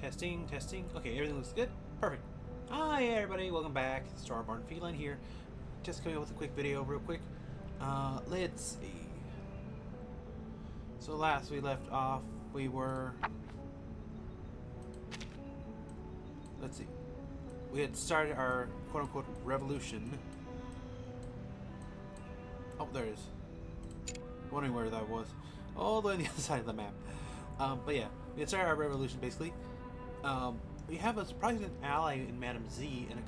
Testing, testing. Okay, everything looks good. Perfect. Hi everybody, welcome back. StarBornFeline here. Just coming up with a quick video real quick. Let's see. So last we left off, we were... Let's see. We had started our quote-unquote revolution. Oh, there it is. Wondering where that was. All the way on the other side of the map. But yeah, we had started our revolution basically. We have a surprising ally in Mrs.Z and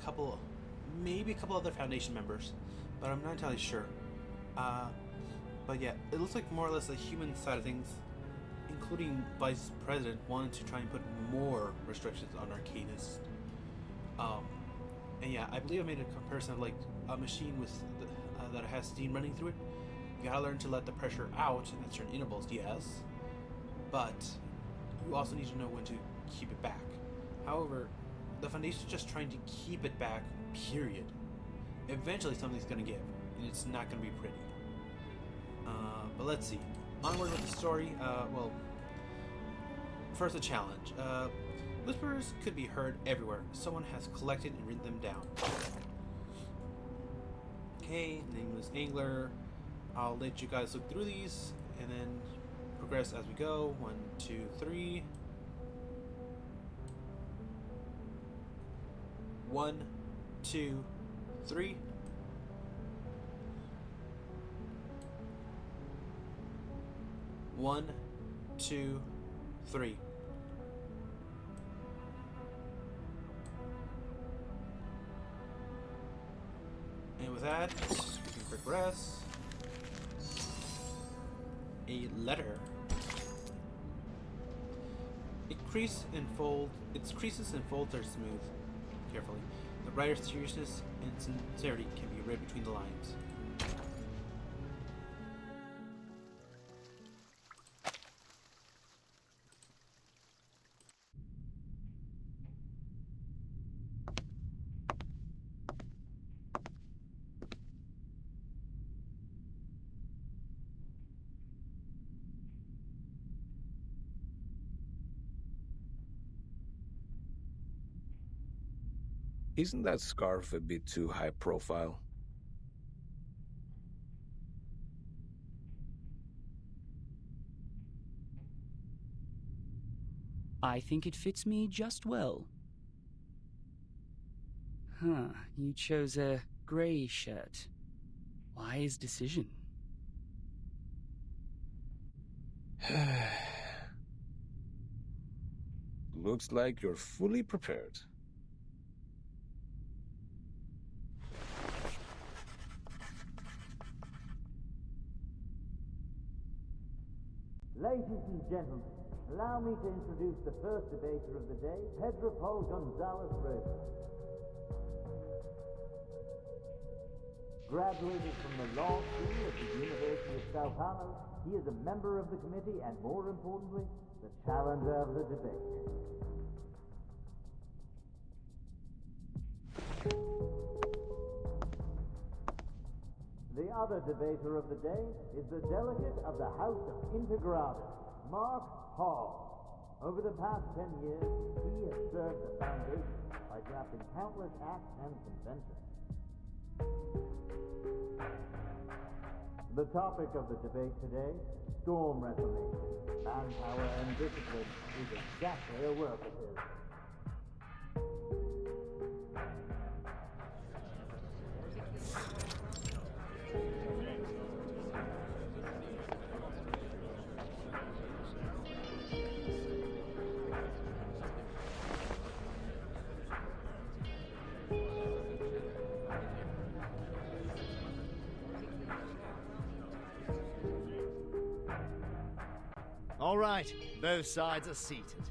maybe a couple other Foundation members, but I'm not entirely sure. But yeah, it looks like more or less the human side of things, including Vice President, wanted to try and put more restrictions on arcadists. And yeah, I believe I made a comparison of like a machine with that has steam running through it. You gotta learn to let the pressure out at certain intervals, yes, but you also need to know when to keep it back. However, the Foundation's just trying to keep it back, period. Eventually something's gonna give, and it's not gonna be pretty. But let's see. Onward with the story. Well, first a challenge. Whispers could be heard everywhere. Someone has collected and written them down. Okay, nameless angler. I'll let you guys look through these and then progress as we go. 1, 2, 3. 1, 2, 3. One, two, three. And with that, we can progress. A letter. Its creases and folds are smooth. Carefully. The writer's seriousness and sincerity can be read between the lines. Isn't that scarf a bit too high profile? I think it fits me just well. You chose a gray shirt. Wise decision. Looks like you're fully prepared. Ladies and gentlemen, allow me to introduce the first debater of the day, Pedro Paul Gonzalez Reyes. Graduated from the Law School at the University of Sao Paulo, he is a member of the committee and, more importantly, the challenger of the debate. The other debater of the day is the delegate of the House of Integrados, Mark Hall. Over the past 10 years, he has served the Foundation by drafting countless acts and conventions. The topic of the debate today, storm reformation. Manpower and discipline is exactly a work of his. All right, both sides are seated.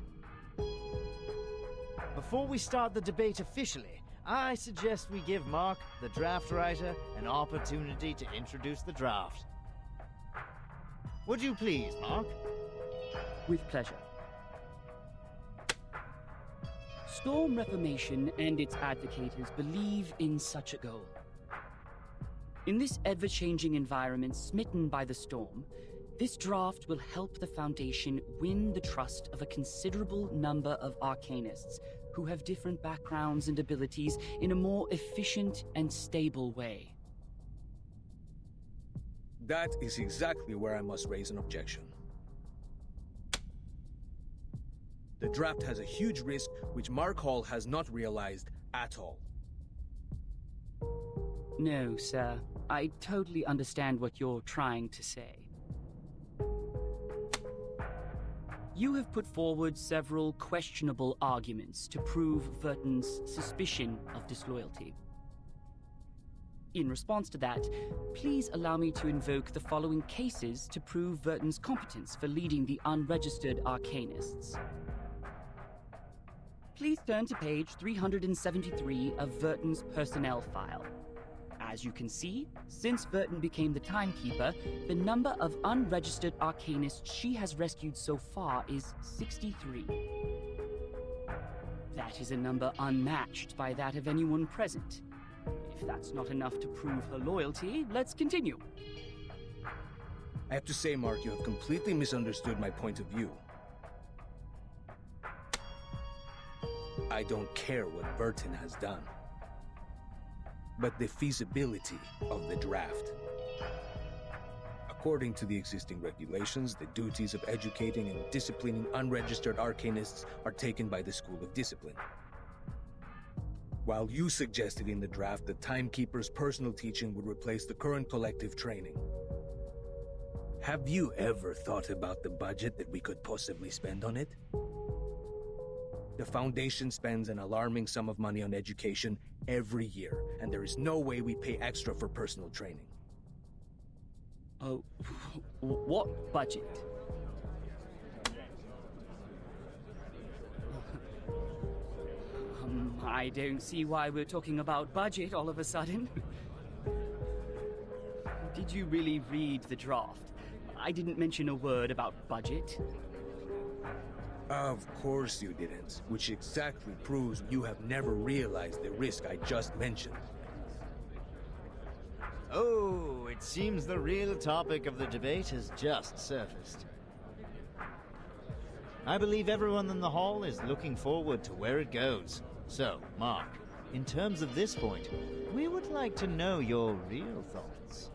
Before we start the debate officially, I suggest we give Mark, the draft writer, an opportunity to introduce the draft. Would you please, Mark? With pleasure. Storm Reformation and its advocates believe in such a goal. In this ever-changing environment smitten by the storm, This draft will help the Foundation win the trust of a considerable number of arcanists who have different backgrounds and abilities in a more efficient and stable way. That is exactly where I must raise an objection. The draft has a huge risk which Mark Hall has not realized at all. No, sir. I totally understand what you're trying to say. You have put forward several questionable arguments to prove Verton's suspicion of disloyalty. In response to that, please allow me to invoke the following cases to prove Verton's competence for leading the unregistered arcanists. Please turn to page 373 of Verton's personnel file. As you can see, since Verton became the timekeeper, the number of unregistered arcanists she has rescued so far is 63. That is a number unmatched by that of anyone present. If that's not enough to prove her loyalty, let's continue. I have to say, Mark, you have completely misunderstood my point of view. I don't care what Verton has done, but the feasibility of the draft. According to the existing regulations, the duties of educating and disciplining unregistered arcanists are taken by the School of Discipline. While you suggested in the draft that Timekeeper's personal teaching would replace the current collective training. Have you ever thought about the budget that we could possibly spend on it? The Foundation spends an alarming sum of money on education every year, and there is no way we pay extra for personal training. Oh, what budget? I don't see why we're talking about budget all of a sudden. Did you really read the draft? I didn't mention a word about budget. Of course you didn't, which exactly proves you have never realized the risk I just mentioned. Oh, it seems the real topic of the debate has just surfaced. I believe everyone in the hall is looking forward to where it goes. So, Mark, in terms of this point, we would like to know your real thoughts.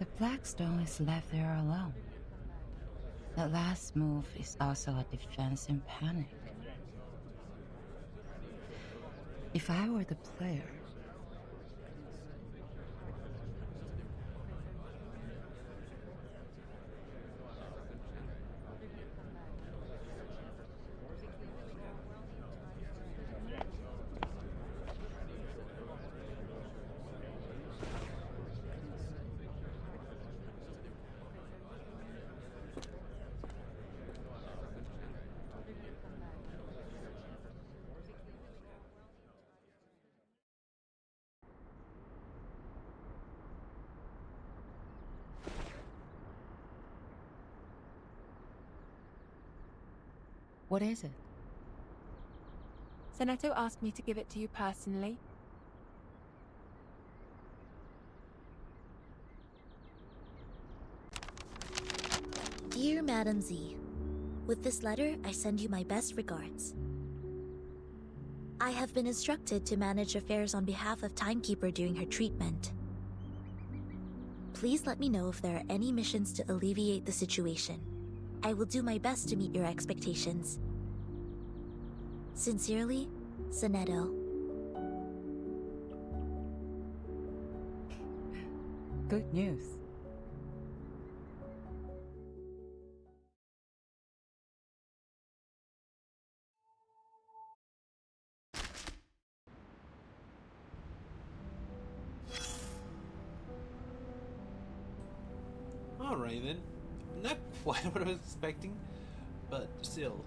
The Blackstone is left there alone. The last move is also a defense in panic. If I were the player, what is it? Sonetto asked me to give it to you personally. Dear Madam Z, with this letter, I send you my best regards. I have been instructed to manage affairs on behalf of Timekeeper during her treatment. Please let me know if there are any missions to alleviate the situation. I will do my best to meet your expectations. Sincerely, Sonetto. Good news. Alright then. Not quite what I was expecting, but still.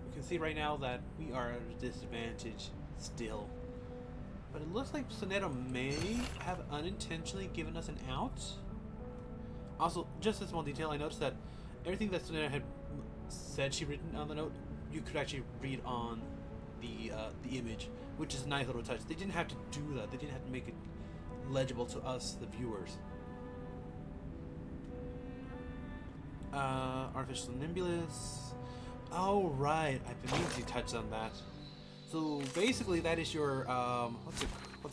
You can see right now that we are at a disadvantage still. But it looks like Sonetto may have unintentionally given us an out. Also, just a small detail, I noticed that everything that Sonetto had said she written on the note, you could actually read on the image, which is a nice little touch. They didn't have to do that. They didn't have to make it legible to us, the viewers. Artificial Nimbulus. Oh, right. I've been meaning to touch on that. So basically, that is your what's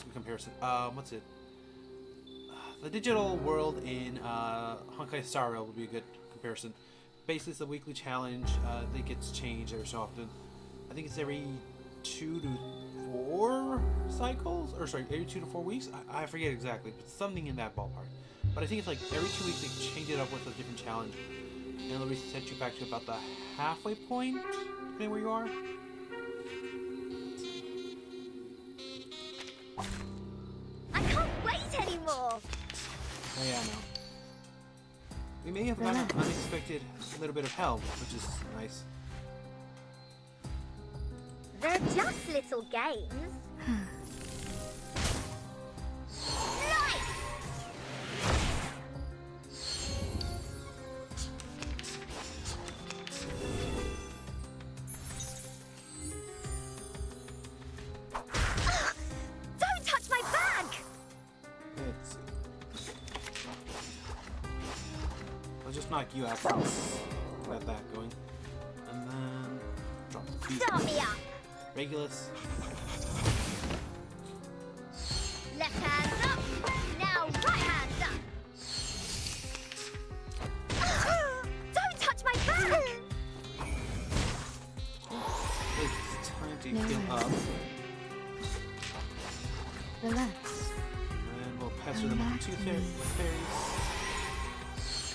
a good comparison? The digital world in Honkai Star Rail would be a good comparison. Basically, it's a weekly challenge. I think it's changed every so often. I think it's every 2 to 4 cycles, or sorry, every 2 to 4 weeks. I forget exactly, but something in that ballpark. But I think it's like every 2 weeks they change it up with a different challenge, and it'll reset you back to about the halfway point, depending where you are. I can't wait anymore! Oh yeah, no. We may have gotten an unexpected little bit of help, which is nice. They're just little games. Light! Don't touch my bag! Let's see. I'll just knock you out first. Got that going. And then drop the beat. Start me up! Regulus. Left hand up! Now right hand up! Don't touch my bag! It's time to heal up. Relax. And we'll pass her them up to fairies.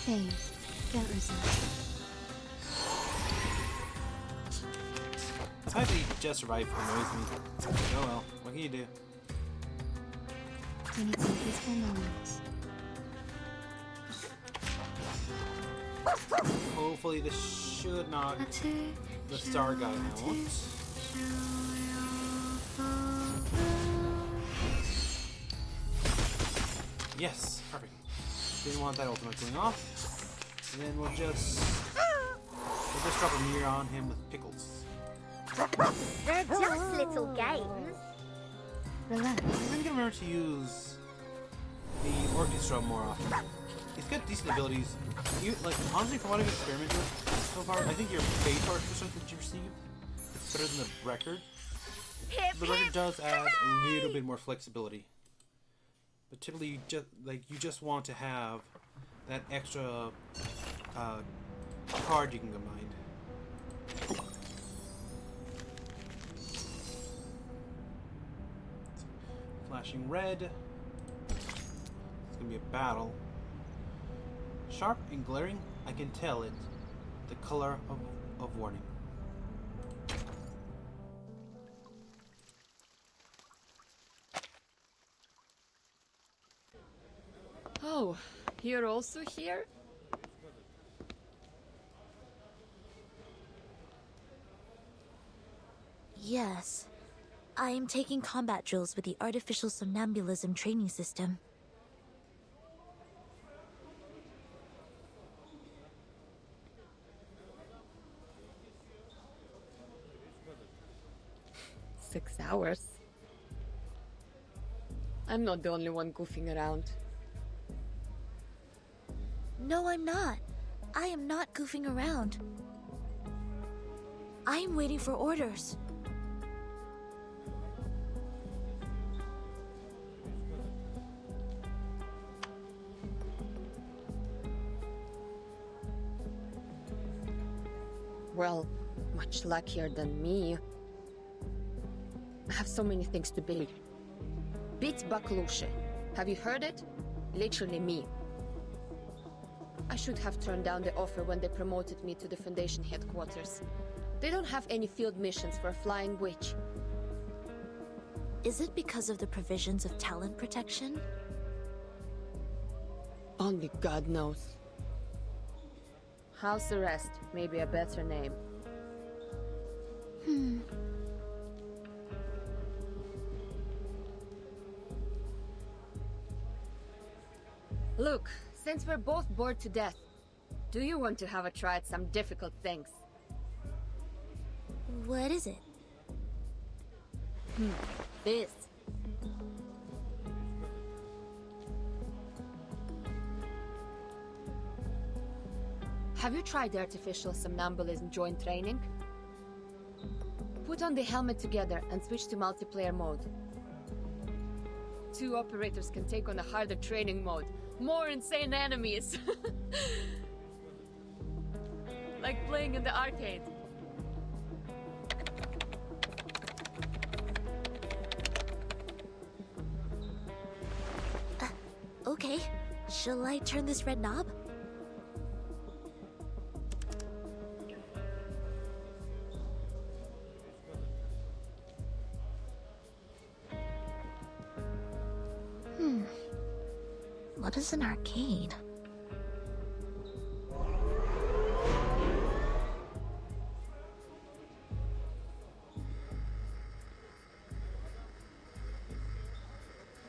Hey, can't resist. The fact that he just survived annoys me. Oh well, what can you do? We need some peaceful moments. Hopefully this should knock the star guy out. Yes, perfect. Didn't want that ultimate going off. And then we'll just drop a mirror on him with pickles. They're just little games. Relax. I'm gonna remember to use the orchestra more often. He's got decent abilities. You, like, honestly, from what I've experimented with so far, I think your base orchestra that you receive is better than the record. The record does add a little bit more flexibility, but typically, you just want to have that extra card you can combine. Flashing red. It's gonna be a battle. Sharp and glaring, I can tell it. The color of warning. Oh, you're also here? Yes. I am taking combat drills with the artificial somnambulism training system. Six hours. I'm not the only one goofing around. No, I'm not. I am not goofing around. I am waiting for orders. Well, much luckier than me. I have so many things to build. Bit Baklushe. Have you heard it? Literally me. I should have turned down the offer when they promoted me to the Foundation headquarters. They don't have any field missions for a flying witch. Is it because of the provisions of talent protection? Only God knows. House arrest may be a better name. Look, since we're both bored to death, do you want to have a try at some difficult things? What is it? This. Have you tried the artificial somnambulism joint training? Put on the helmet together and switch to multiplayer mode. 2 operators can take on a harder training mode. More insane enemies! Like playing in the arcade. Okay. Shall I turn this red knob? What is an arcade?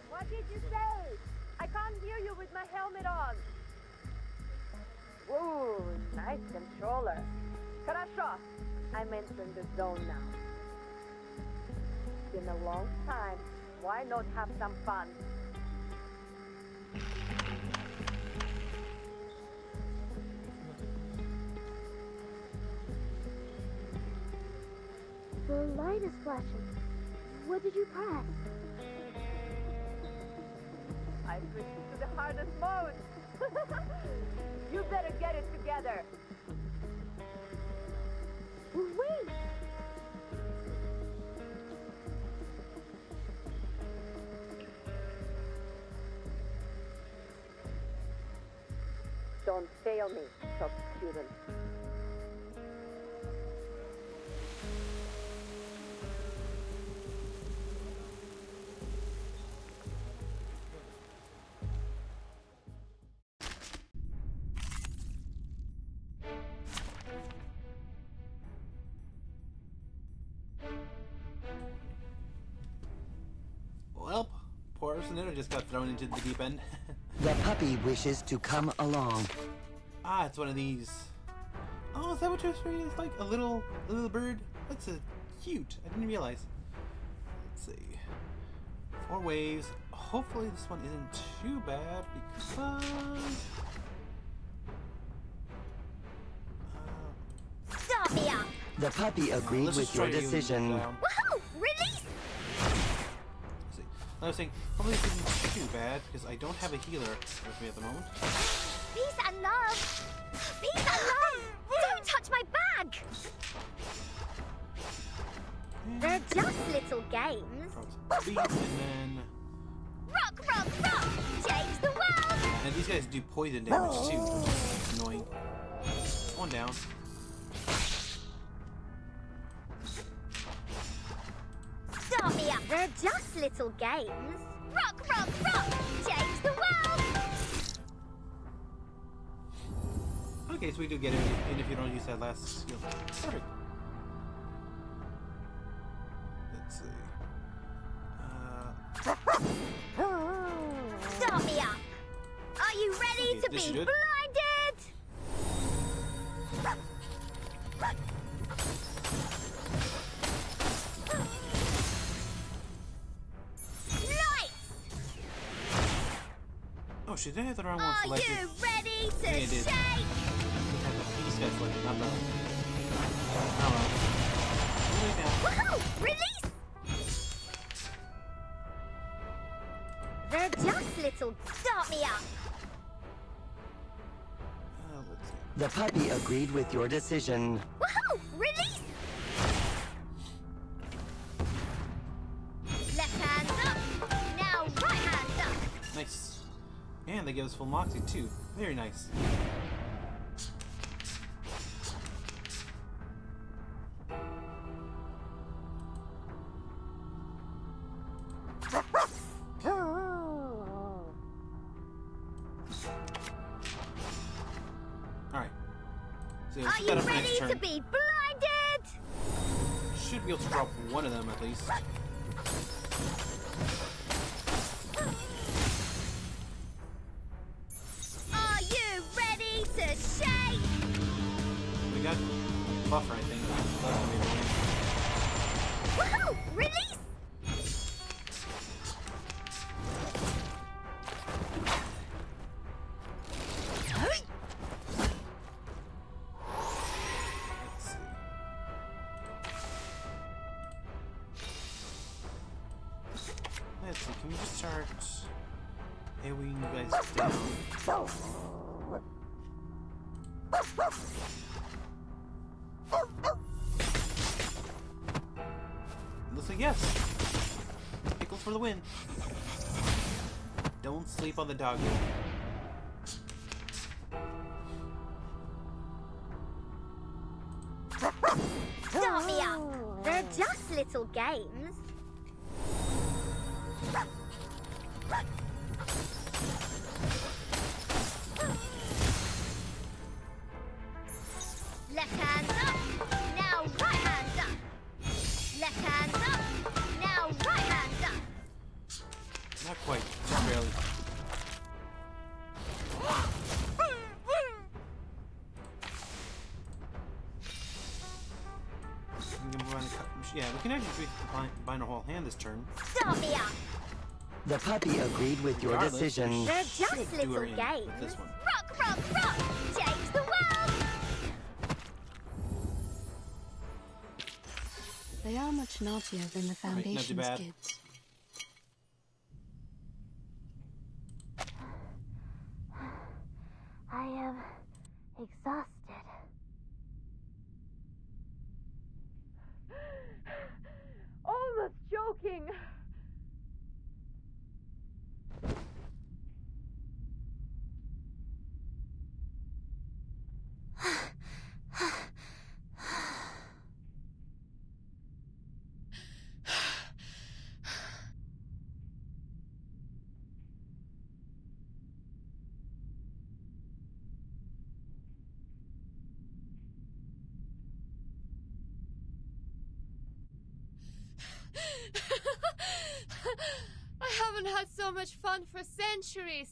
What did you say? I can't hear you with my helmet on. Whoa, nice controller. Хорошо. I'm entering the zone now. It's been a long time. Why not have some fun? The light is flashing. What did you press? I switched to the hardest mode. You better get it together. Wait! Don't fail me, top student. Well, poor Sonetto just got thrown into the deep end. The puppy wishes to come along. Ah, it's one of these. Oh, is that what yours is like? A little bird? That's cute. I didn't realize. Let's see. 4 waves. Hopefully this one isn't too bad because... Stop me up! The puppy agreed let's with just try your to decision. Woohoo! Release! Let's see. I was saying, hopefully this isn't too bad because I don't have a healer with me at the moment. Peace and love! Peace and love! Don't touch my bag! They're just little games. Beat, and then... Rock, rock, rock! Change the world! And these guys do poison damage too, which is annoying. One down. Stop me up! They're just little games. Rock, rock, rock! Change the world! Okay, so we do get it, even if you don't use that last skill. Perfect. Let's see. Stop me up! Are you ready Okay, to this be should- blinded? Lights! Oh shit, did I have the wrong one Are selected? you ready to I did. shake? These guys selected, not the... Oh well. Way down. Woohoo! Release! They're just little. Start me up. Let's see. The puppy agreed with your decision. Woohoo! Release! Left hand up. Now right hand up. Nice. And they give us full moxie too. Very nice. Alright. So Are keep you that up for ready next to turn. be blinded? Should be able to drop one of them at least. got buffer, I think. That's gonna be Woohoo! Release! Let's see, can we just start AoEing you guys down? Looks like yes. Pickles for the win. Don't sleep on the dog. Start me up! They're just little games. Left hand up, now right hand up. Left hand up, now right hand up. Not quite, just barely. Yeah, we can actually bind a whole hand this turn. Start me up! The puppy agreed with your Regardless, decision. They're just do her little in games. with this one. Rock, rock, rock! Change the world! They are much naughtier than the Right, not too Foundation's bad. kids. I am exhausted. Almost joking. I haven't had so much fun for centuries.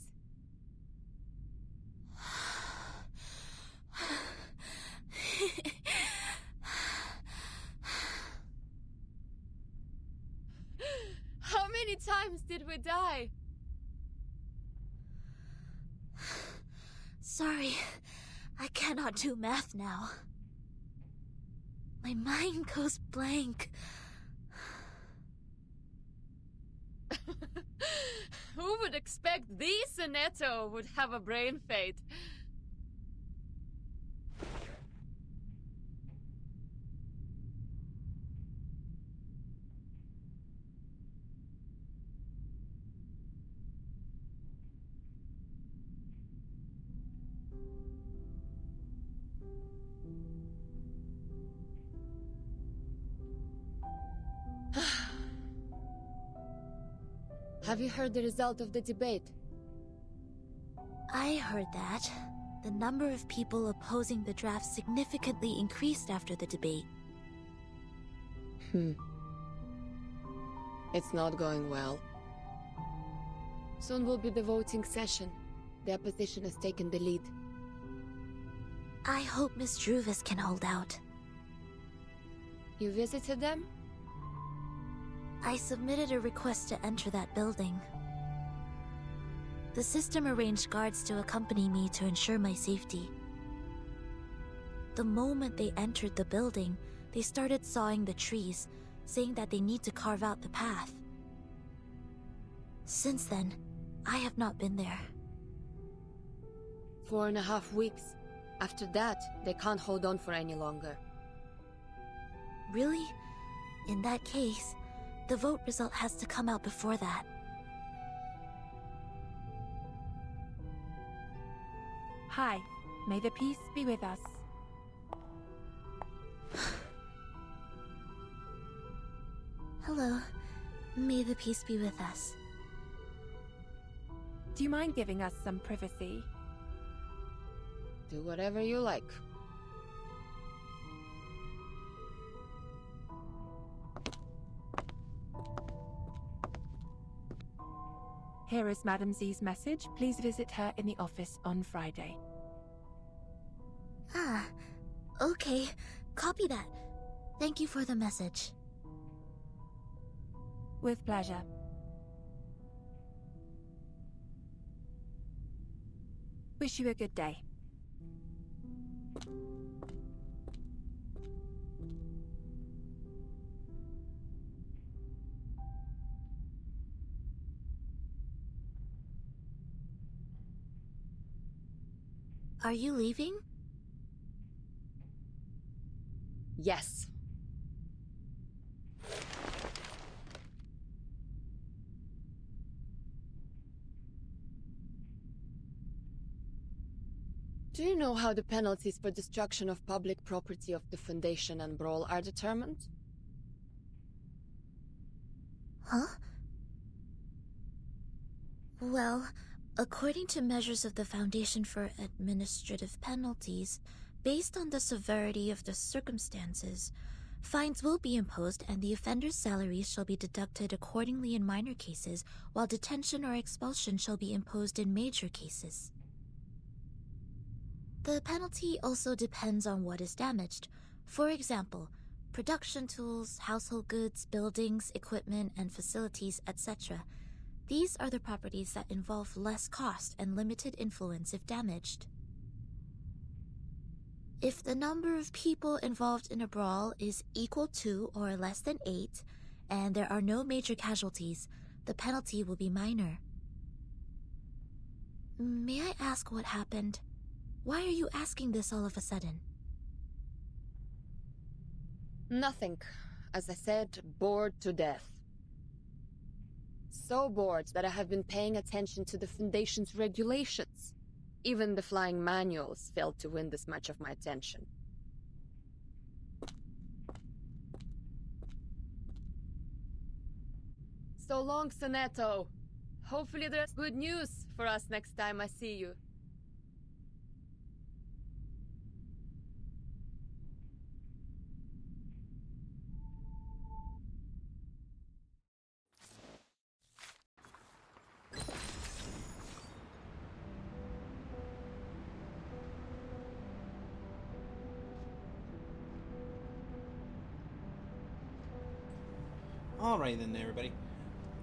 How many times did we die? Sorry, I cannot do math now. My mind goes blank. Who would expect the Sonetto would have a brain fade? Have you heard the result of the debate? I heard that. The number of people opposing the draft significantly increased after the debate. It's not going well. Soon will be the voting session. The opposition has taken the lead. I hope Miss Druvis can hold out. You visited them? I submitted a request to enter that building. The system arranged guards to accompany me to ensure my safety. The moment they entered the building, they started sawing the trees, saying that they need to carve out the path. Since then, I have not been there. 4.5 weeks. After that, they can't hold on for any longer. Really? In that case, the vote result has to come out before that. Hi. May the peace be with us. Hello. May the peace be with us. Do you mind giving us some privacy? Do whatever you like. Here is Madam Z's message. Please visit her in the office on Friday. Ah, Okay, copy that. Thank you for the message. With pleasure. Wish you a good day. Are you leaving? Yes. Do you know how the penalties for destruction of public property of the Foundation and Brawl are determined? Huh? Well, according to measures of the Foundation for Administrative Penalties, based on the severity of the circumstances, fines will be imposed and the offender's salaries shall be deducted accordingly in minor cases, while detention or expulsion shall be imposed in major cases. The penalty also depends on what is damaged. For example, production tools, household goods, buildings, equipment, and facilities, etc. These are the properties that involve less cost and limited influence if damaged. If the number of people involved in a brawl is equal to or less than 8, and there are no major casualties, the penalty will be minor. May I ask what happened? Why are you asking this all of a sudden? Nothing. As I said, bored to death. So bored that I have been paying attention to the Foundation's regulations. Even the flying manuals failed to win this much of my attention. So long, Sonetto. Hopefully there's good news for us next time I see you. Alright then, everybody.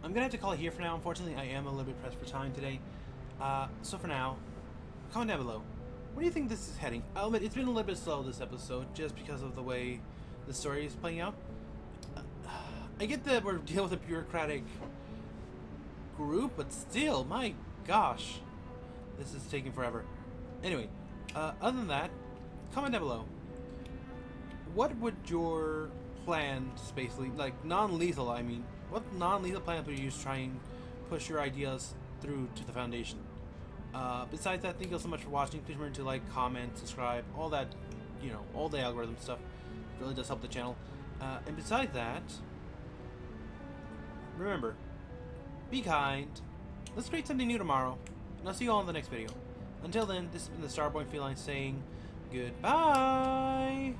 I'm gonna have to call it here for now. Unfortunately, I am a little bit pressed for time today. So for now, comment down below. Where do you think this is heading? I'll admit, it's been a little bit slow this episode, just because of the way the story is playing out. I get that we're dealing with a bureaucratic group, but still, my gosh. This is taking forever. Anyway, other than that, comment down below. What would your plans, basically, like non-lethal, I mean, what non-lethal plans would you use to try and push your ideas through to the Foundation? Besides that, thank you so much for watching. Please remember to like, comment, subscribe, all that, you know, all the algorithm stuff. It really does help the channel. And besides that, remember, be kind. Let's create something new tomorrow. And I'll see you all in the next video. Until then, this has been the StarBornFeline saying goodbye.